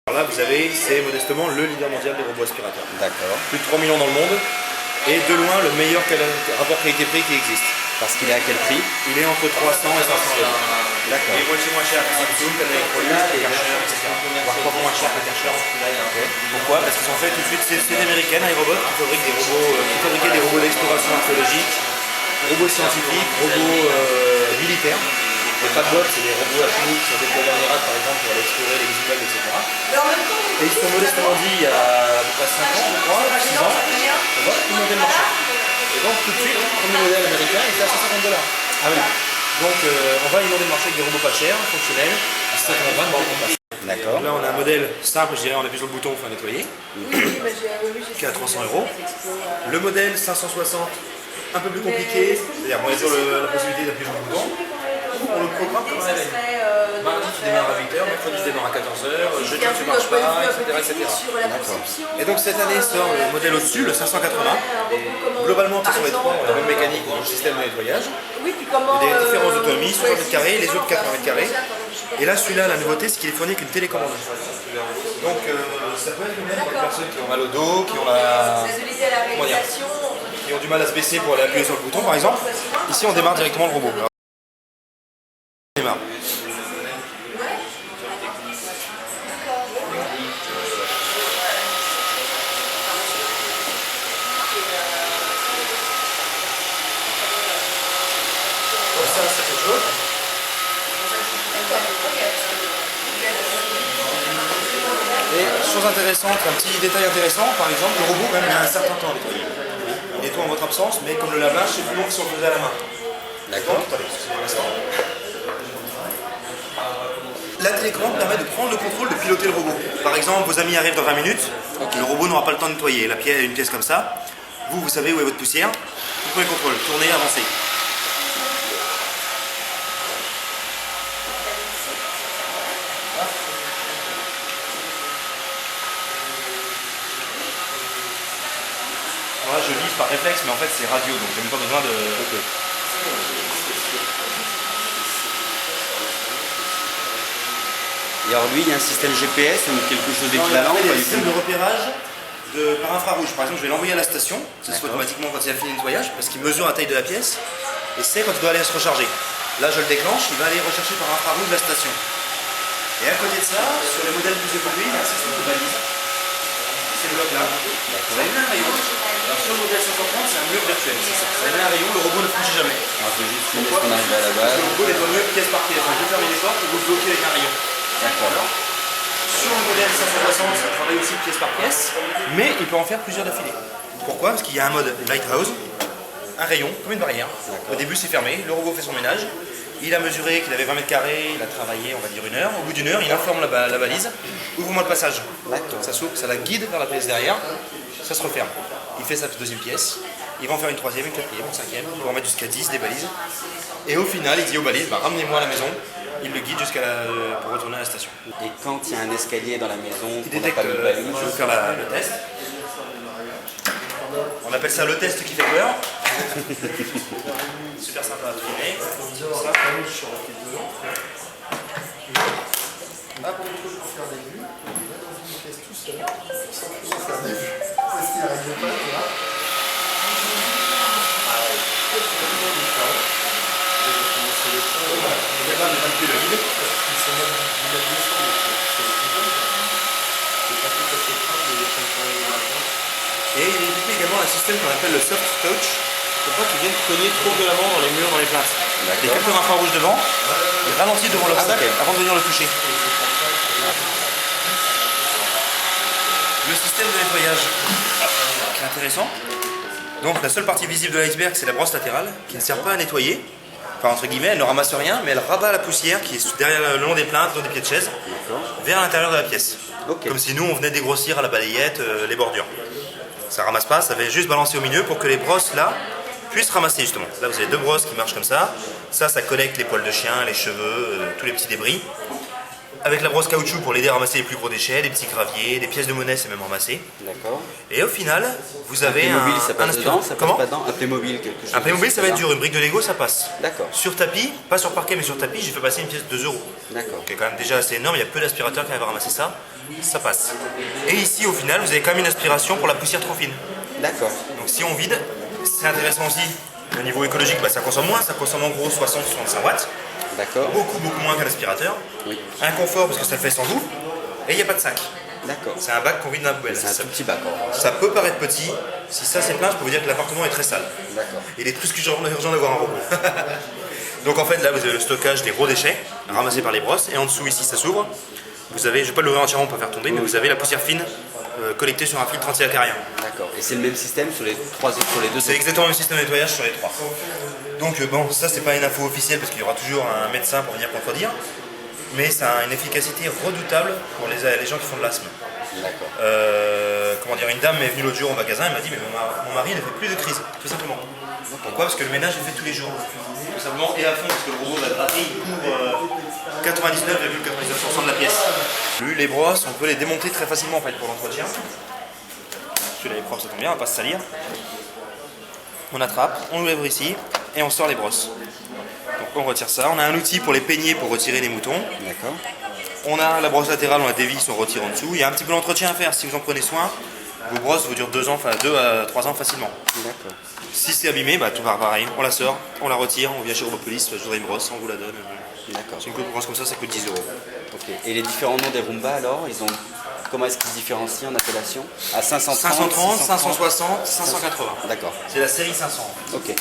Alors là, vous avez, c'est modestement le leader mondial des robots aspirateurs. D'accord. Plus de 3 millions dans le monde et de loin le meilleur rapport qualité-prix qui existe. Parce qu'il est à quel prix? Il est entre 300 et 500 euros. D'accord. Il est moitié moins cher que Samsung, Electrolux, Karcher, etc. Voire pas moins cher que Karcher. Pourquoi? Parce qu'ils ont fait tout de suite, c'est une américaine, iRobot, qui fabrique des robots, d'exploration archéologique, robots scientifiques, robots militaires. Les Fatbots, c'est des robots à chenilles qui sont déployés en Irak par exemple pour aller explorer les immeubles, etc. Et ils se sont modestement dit il y a à peu près 5 ans, je crois, 6 ans, on va inonder le marché. Et donc tout de suite, le premier modèle américain, il fait à 150 $. Ah oui. Donc on va inonder le marché avec des robots pas chers, fonctionnels, à 120 € qu'on passe. D'accord. Là on a un modèle simple, je dirais, on appuie sur le bouton, on fait un nettoyer, qui est à 300 €. Le modèle 560, un peu plus compliqué, c'est-à-dire on est sur la possibilité d'appuyer sur le bouton. On le programme comme un événement. Mardi tu démarres à 8h, mercredi tu démarres à 14h, jeudi tu ne marches pas, etc. Et donc cette année sort le modèle au-dessus, le 580. Globalement, sur les trois, on a la même mécanique, le système de nettoyage. Il y a des différences d'autonomie, 60 m², les autres 80 m². Et là, celui-là, la nouveauté, c'est qu'il est fourni avec une télécommande. Donc ça peut être bien pour les personnes qui ont mal au dos, qui ont qui ont du mal à se baisser pour aller appuyer sur le bouton, par exemple. Ici, on démarre directement le robot. Alors, on démarre. Donc ça, c'est quelque chose. Et chose intéressante, un petit détail intéressant, par exemple, le robot quand même il a un certain temps à nettoyer. Il nettoie en votre absence, mais comme le lavage, c'est plus long que si on le faisait à la main. D'accord. La télécommande permet de prendre le contrôle de piloter le robot. Par exemple, vos amis arrivent dans 20 minutes, le robot n'aura pas le temps de nettoyer. La pièce, une pièce comme ça, vous savez où est votre poussière, vous prenez le contrôle, tournez, avancez. Là, je vise par réflexe, mais en fait c'est radio, donc j'ai même pas besoin de... Et alors lui, il y a un système GPS ou quelque chose d'équivalent? Il y a un système de repérage par infrarouge. Par exemple, je vais l'envoyer à la station, ça se fait automatiquement quand il a fini le nettoyage, parce qu'il mesure la taille de la pièce, et c'est quand il doit aller se recharger. Là, je le déclenche, il va aller rechercher par infrarouge la station. Et à côté de ça, sur les modèles plus évolués, il y a un système de balise. C'est le bloc là. Ça émet un rayon. Alors sur le modèle 530, c'est un mur virtuel, c'est ça. Ça émet un rayon, le robot ne franchit jamais. On peut juste filmer ce qu'on arrive à la base. Le robot nettoie mieux pièce par pièce. On peut fermer les portes et vous le bloquez avec un rayon. D'accord. Sur le modèle 560, ça travaille aussi pièce par pièce, mais il peut en faire plusieurs d'affilée. Pourquoi? Parce qu'il y a un mode Lighthouse, un rayon, comme une barrière. Au début c'est fermé, le robot fait son ménage, il a mesuré qu'il avait 20 m², il a travaillé on va dire 1 heure, au bout d'1 heure il informe la balise, ouvre-moi le passage. Ça s'ouvre, ça la guide vers la pièce derrière, ça se referme. Il fait sa deuxième pièce, il va en faire une troisième, une quatrième, une cinquième, il va en mettre jusqu'à 10 des balises. Et au final il dit aux balises, ramenez-moi à la maison. Il le guide pour retourner à la station. Et quand il y a un escalier dans la maison, Il détecte, je vais faire le test. On appelle ça le test qui fait peur. Super sympa à trimer. On est capable de calculer le vide. Et il est équipé également d'un système qu'on appelle le soft touch, pour pas qu'ils viennent cogner trop violemment dans les murs, dans les plaintes. Les capteurs infrarouges devant, il ralentit devant l'obstacle avant de venir le toucher. Le système de nettoyage qui est intéressant. Donc la seule partie visible de l'iceberg, c'est la brosse latérale, qui ne sert pas à nettoyer. Enfin, entre guillemets, elle ne ramasse rien, mais elle rabat la poussière qui est derrière le long des plaintes, dans des pieds de chaise, vers l'intérieur de la pièce. Comme si nous, on venait dégrossir à la balayette les bordures. Ça ramasse pas, ça va juste balancer au milieu pour que les brosses là puissent ramasser justement. Là, vous avez deux brosses qui marchent comme ça. Ça connecte les poils de chien, les cheveux, tous les petits débris. avec la brosse caoutchouc pour l'aider à ramasser les plus gros déchets, des petits graviers, des pièces de monnaie, c'est même ramassé. D'accord. Et au final, vous avez Playmobil, ça passe dedans, ça passe Comment pas dedans. Un Playmobil, quelque chose. Un Playmobil, ça va être dur. Une brique de Lego, ça passe. D'accord. Sur tapis, pas sur parquet, mais sur tapis, j'ai fait passer une pièce de 2 €. D'accord. Qui est quand même déjà assez énorme. Il y a peu d'aspirateurs qui arrivent à ramasser ça. Ça passe. Et ici, au final, vous avez quand même une aspiration pour la poussière trop fine. D'accord. Donc si on vide, c'est intéressant aussi. Au niveau écologique, bah, ça consomme moins. Ça consomme en gros 60-65 watts. D'accord. Beaucoup moins qu'un aspirateur. Oui. Un confort parce que ça le fait sans vous. Et il n'y a pas de sac. D'accord. C'est un bac qu'on vide dans la poubelle. C'est un tout petit bac en revanche. Ça peut paraître petit. Si ça c'est plein, je peux vous dire que l'appartement est très sale. D'accord. Il est plus qu'urgent d'avoir un robot. Donc en fait là vous avez le stockage des gros déchets ramassés par les brosses. Et en dessous ici ça s'ouvre. Vous avez, je ne vais pas l'ouvrir entièrement pour faire tomber, mais vous avez la poussière fine collectée sur un filtre anti-acarien. D'accord. Et c'est le même système sur les deux C'est exactement le même système de nettoyage sur les 3. Donc bon, ça c'est pas une info officielle parce qu'il y aura toujours un médecin pour venir contredire, mais ça a une efficacité redoutable pour les gens qui font de l'asthme. D'accord. Comment dire, une dame est venue l'autre jour au magasin, elle m'a dit mais mon mari ne fait plus de crise, tout simplement. Pourquoi? Parce que le ménage est fait tous les jours. Tout simplement et à fond parce que le robot va gratter, il couvre 99,99% de la pièce. Les brosses, on peut les démonter très facilement en fait pour l'entretien. Celui-là est propre, ça tombe bien, on va pas se salir. On attrape, on ouvre ici et on sort les brosses. Donc on retire ça. On a un outil pour les peigner pour retirer les moutons. D'accord. On a la brosse latérale, on la dévisse, on retire en dessous. Il y a un petit peu d'entretien à faire si vous en prenez soin. Vos brosses vous durent 2 à 3 ans facilement. D'accord. Si c'est abîmé, bah, tout va pareil. On la sort, on la retire, on vient chez Robopolis, je voudrais une brosse, on vous la donne. D'accord. C'est une brosse comme ça coûte 10 €. Ok. Et les différents noms des Roomba alors, comment est-ce qu'ils se différencient en appellation? À 530, 530, 560, 580. D'accord. C'est la série 500. Ok.